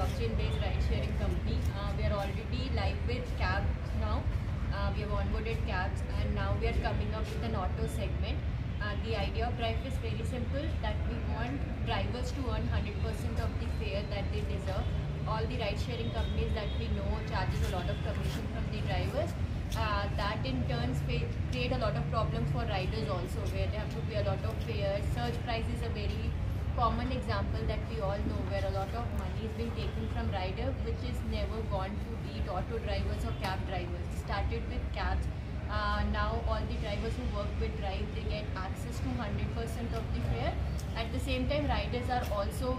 blockchain-based ride-sharing company. We are already live with cabs now. We have onboarded cabs, and now we are coming up with an auto segment. The idea of drive is very simple, that we want drivers to earn 100% of the fare that they deserve. All the ride-sharing companies that we know charges a lot of commission from the drivers. That in turn create a lot of problems for riders also, where they have to pay a lot of fares. Surge price is a very common example that we all know, where a lot of money is being taken from rider, which is never gone to beat auto drivers or cab drivers. It started with cabs. Now all the drivers who work with drive, they get access to 100% of the fare. At the same time, riders are also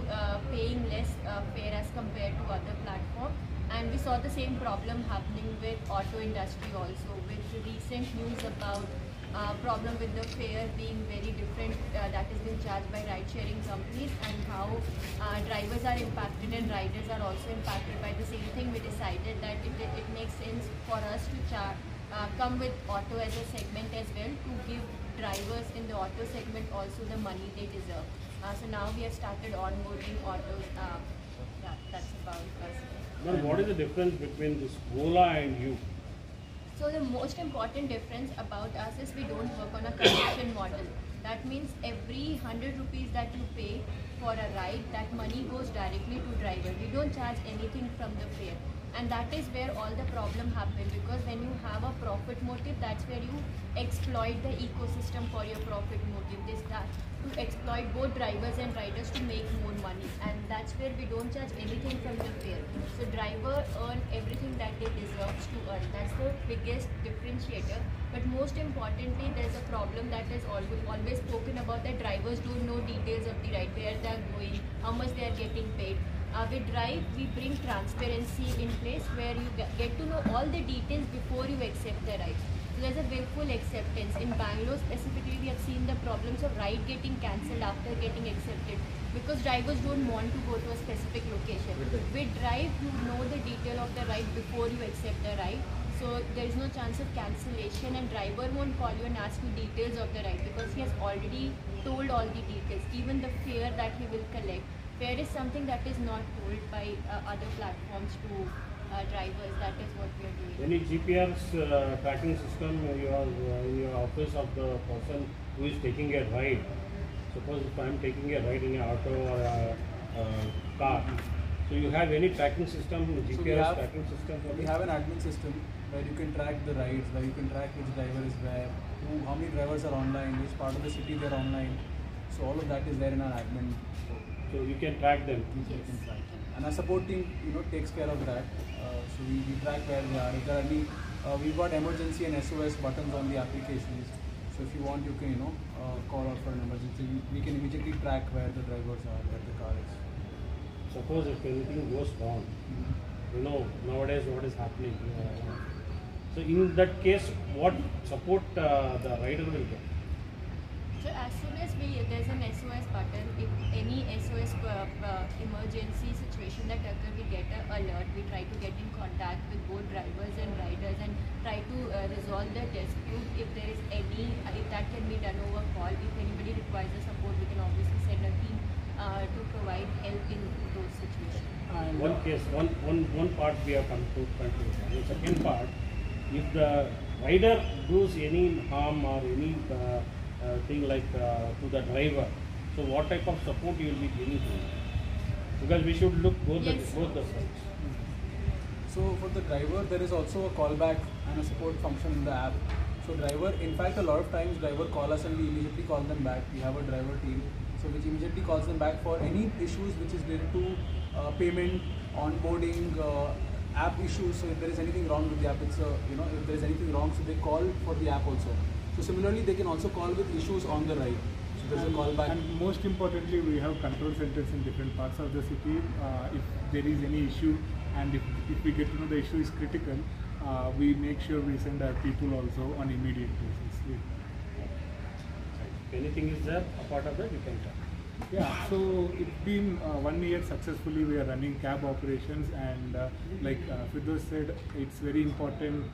paying less fare as compared to other platforms. And we saw the same problem happening with auto industry also, with recent news about problem with the fare being very different that is being charged by ride-sharing companies, and how drivers are impacted and riders are also impacted by the same thing. We decided that it makes sense for us to come with auto as a segment as well, to give drivers in the auto segment also the money they deserve. So now we have started onboarding autos. Yeah, that's about us. But what is the difference between this Ola and you? So the most important difference about us is we don't work on a commission model. That means every 100 rupees that you pay for a ride, that money goes directly to driver. We don't charge anything from the fare. And that is where all the problem happen, because when you have a profit motive, that's where you exploit the ecosystem for your profit motive. They start to exploit both drivers and riders to make more money, and that's where we don't charge anything from the fare. So driver earn everything that they deserve to earn. That's the biggest differentiator. But most importantly, there's a problem that is always spoken about, that drivers don't know details of the ride, where they are going, how much they are getting paid. With Drive, we bring transparency in place, where you get to know all the details before you accept the ride. So there's a full acceptance. In Bangalore specifically, we have seen the problems of ride getting cancelled after getting accepted, because drivers don't want to go to a specific location. With Drive, you know the detail of the ride before you accept the ride. So there is no chance of cancellation, and driver won't call you and ask you details of the ride, because he has already told all the details, even the fare that he will collect. Fare is something that is not told by other platforms to drivers. That is what we are doing. Any GPS tracking system you are in your office of the person who is taking a ride? Suppose if I am taking a ride in an auto or a car, so you have any tracking system, GPS tracking system? We have an admin system where you can track the rides, where you can track which driver is where, how many drivers are online, which part of the city they are online. So all of that is there in our admin. So you can track them. Yes. And our support team, takes care of that. So we track where they are. If there are any, we've got emergency and SOS buttons on the applications. So if you want, you can call out for an emergency. We can immediately track where the drivers are, where the car is. Suppose if anything goes wrong, nowadays what is happening. So in that case, what support the rider will get? So as soon as there's an SOS button, if any SOS emergency situation that occurs, we get an alert. We try to get in contact with both drivers and riders and try to resolve the dispute. If there is any, if that can be done over call. If anybody requires the support, we can obviously send a team to provide help in those situations. And one part we have come to conclusion. The second part, if the rider does any harm or any thing like to the driver, so what type of support you will be giving to him? Because we should look both the sides. So for the driver, there is also a callback and a support function in the app. So driver, in fact, a lot of times driver call us and we immediately call them back. We have a driver team, so which immediately calls them back for any issues which is related to payment, onboarding, app issues. So if there is anything wrong with the app, it's if there is anything wrong, so they call for the app also. So similarly, they can also call with issues on the ride. So there's a callback. And most importantly, we have control centers in different parts of the city. If there is any issue, and if we get to know the issue is critical, we make sure we send our people also on immediate basis. If anything is there, apart of that, you can talk. Yeah, so it's been 1 year successfully we are running cab operations, and like Firdaus said, it's very important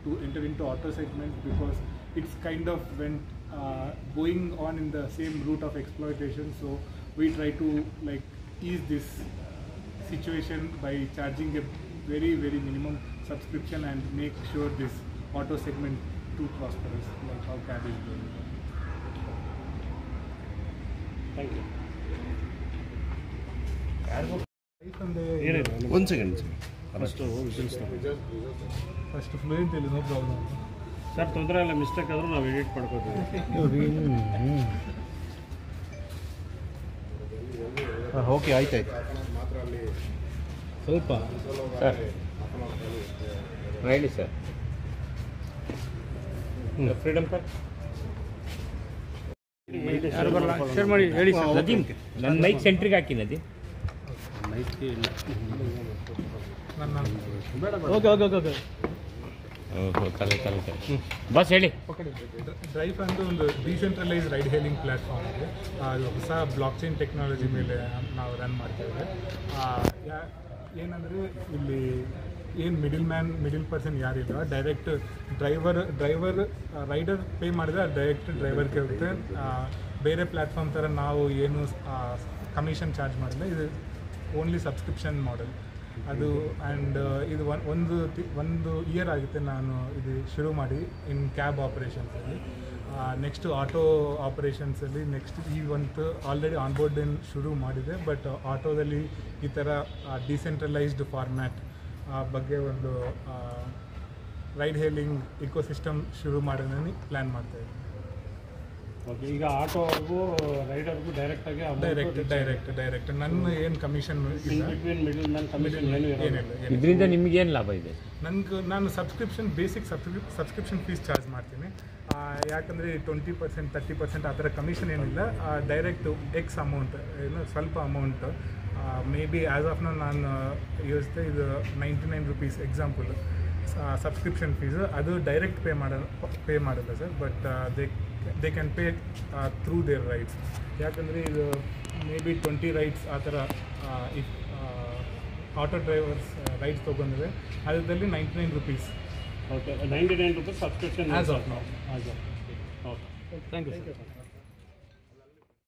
to enter into auto segment, because it's kind of went going on in the same route of exploitation. So we try to ease this situation by charging a very minimum subscription and make sure this auto segment too prosperous, like how cab is doing. Thank you. One second. First visions First fluent ಇಲ್ಲಿ no problem. Sir ತೊಂದರೆ ಇಲ್ಲ, mistake ಆದರೂ ನಾವು edit ಮಾಡ್ಕೋತೀವಿ. Okay ಆಯ್ತಾಯ್ತು. ಸ್ವಲ್ಪ sir ಹೇಳಿ sir. Freedom sir share ಮಾಡಿ ಹೇಳಿ ಸರ್. ನದೀಮ್ ನನ್ನ ಮೈಕ್ ಸೆಂಟ್ರಿಗೆ ಹಾಕಿ Nadeem. Okay okay okay okay ಓಹೋ ತಲೆ ಬಸ್ ಹೇಳಿ. ಡ್ರೈಫ್ ಅಂತ ಒಂದು ಡಿಸೆಂಟ್ರಲೈಸ್ ರೈಡ್ ಹೇಲಿಂಗ್ ಪ್ಲ್ಯಾಟ್ಫಾರ್ಮ್ ಇದೆ. ಅದು ಹೊಸ ಬ್ಲಾಕ್ ಚೈನ್ ಟೆಕ್ನಾಲಜಿ ಮೇಲೆ ನಾವು ರನ್ ಮಾಡ್ತೇವೆ. ಏನಂದರೆ ಇಲ್ಲಿ ಏನು ಮಿಡಿಲ್ ಪರ್ಸನ್ ಯಾರಿಲ್ಲ, ಡೈರೆಕ್ಟ್ ಡ್ರೈವರ್ ರೈಡರ್ ಪೇ ಮಾಡಿದ್ರೆ ಅದು ಡೈರೆಕ್ಟ್ ಡ್ರೈವರ್ಗೆ ಹೋಗುತ್ತೆ. ಬೇರೆ ಪ್ಲ್ಯಾಟ್ಫಾರ್ಮ್ ಥರ ನಾವು ಏನು ಕಮಿಷನ್ ಚಾರ್ಜ್ ಮಾಡಿಲ್ಲ. ಇದು ಓನ್ಲಿ ಸಬ್ಸ್ಕ್ರಿಪ್ಷನ್ ಮಾಡೆಲ್ ಅದು. ಆ್ಯಂಡ್ ಇದು ಒಂದು ಇಯರ್ ಆಗುತ್ತೆ ನಾನು ಇದು ಶುರು ಮಾಡಿ ಇನ್ ಕ್ಯಾಬ್ ಆಪರೇಷನ್ಸಲ್ಲಿ. ನೆಕ್ಸ್ಟ್ ಆಟೋ ಆಪರೇಷನ್ಸಲ್ಲಿ ನೆಕ್ಸ್ಟ್ ಈ ಒಂದು ಆಲ್ರೆಡಿ ಆನ್ಬೋರ್ಡ್ ಶುರು ಮಾಡಿದೆ. ಬಟ್ ಆಟೋದಲ್ಲಿ ಈ ಥರ ಡಿಸೆಂಟ್ರಲೈಸ್ಡ್ ಫಾರ್ಮ್ಯಾಟ್ ಬಗ್ಗೆ ಒಂದು ರೈಡ್ ಹೇಲಿಂಗ್ ಇಕೋಸಿಸ್ಟಮ್ ಶುರು ಮಾಡೋದನ್ನು ಪ್ಲ್ಯಾನ್ ಮಾಡ್ತಾಯಿದ್ದೀನಿ. ಓಕೆ, ಈಗ ಆಟೋವ್ರಿಗೂ ರೈಡರ್ಗೂ ಡೈರೆಕ್ಟಾಗಿ ಡೈರೆಕ್ಟ್ ನನ್ನ ಏನು ಕಮಿಷನ್ ಏನಿಲ್ಲ. ಇದರಿಂದ ನಿಮಗೇನು ಲಾಭ ಇದೆ? ನಾನು ಬೇಸಿಕ್ ಸಬ್ಸ್ಕ್ರಿಪ್ಷನ್ ಫೀಸ್ ಚಾರ್ಜ್ ಮಾಡ್ತೀನಿ. ಯಾಕಂದರೆ 20% 30% ಆ ಥರ ಕಮಿಷನ್ ಏನಿಲ್ಲ. ಡೈರೆಕ್ಟ್ ಎಕ್ಸ್ ಅಮೌಂಟ್ ಏನು ಸ್ವಲ್ಪ amount maybe as of ನಾನು ಯೋಚಿಸಿದೆ ಇದು 99 rupees ಎಕ್ಸಾಂಪಲ್ ಸಬ್ಸ್ಕ್ರಿಪ್ಷನ್ ಫೀಸು. ಅದು ಡೈರೆಕ್ಟ್ ಪೇ ಮಾಡಲ್ಲ sir. But they can pay through their rides. ಯಾಕಂದರೆ ಇದು ಮೇ ಬಿ 20 ರೈಡ್ಸ್ ಆ ಥರ ಇಫ್ ಆಟೋ ಡ್ರೈವರ್ಸ್ ರೈಡ್ಸ್ ತೊಗೊಂಡಿದೆ ಅದರಲ್ಲಿ 99 rupees. Okay, 99 rupees subscription as of now. Okay, thank you sir.